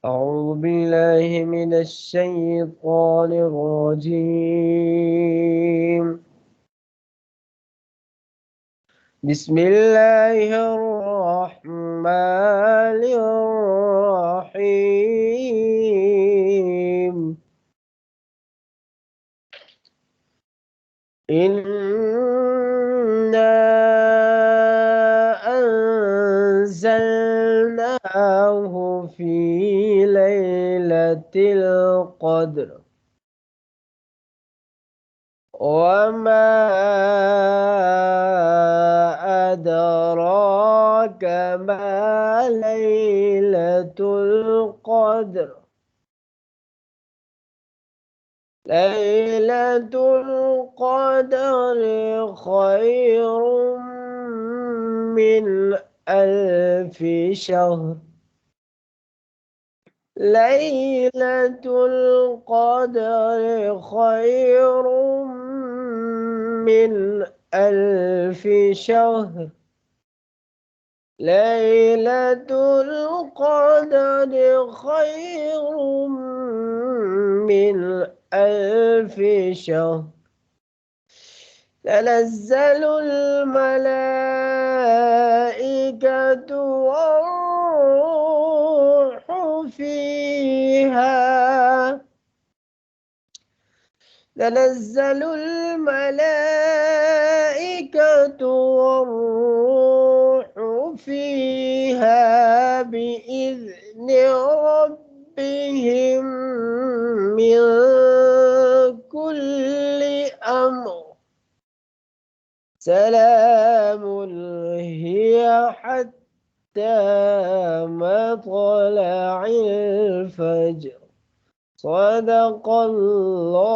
أعوذ بالله من الشيطان الرجيم. بسم الله الرحمن الرحيم. إنا أنزلناه في ليلة القدر وما أدراك ما ليلة القدر. ليلة القدر خير من 1000 شهر. ليلة القدر خير من 1000 شهر. ليلة القدر خير من 1000 شهر. تنزل الملائكة والروح فيها. تنزل الملائكة والروح فيها بإذن ربهم من كل أمر. سلام هي حتى مطلع الفجر. صدق الله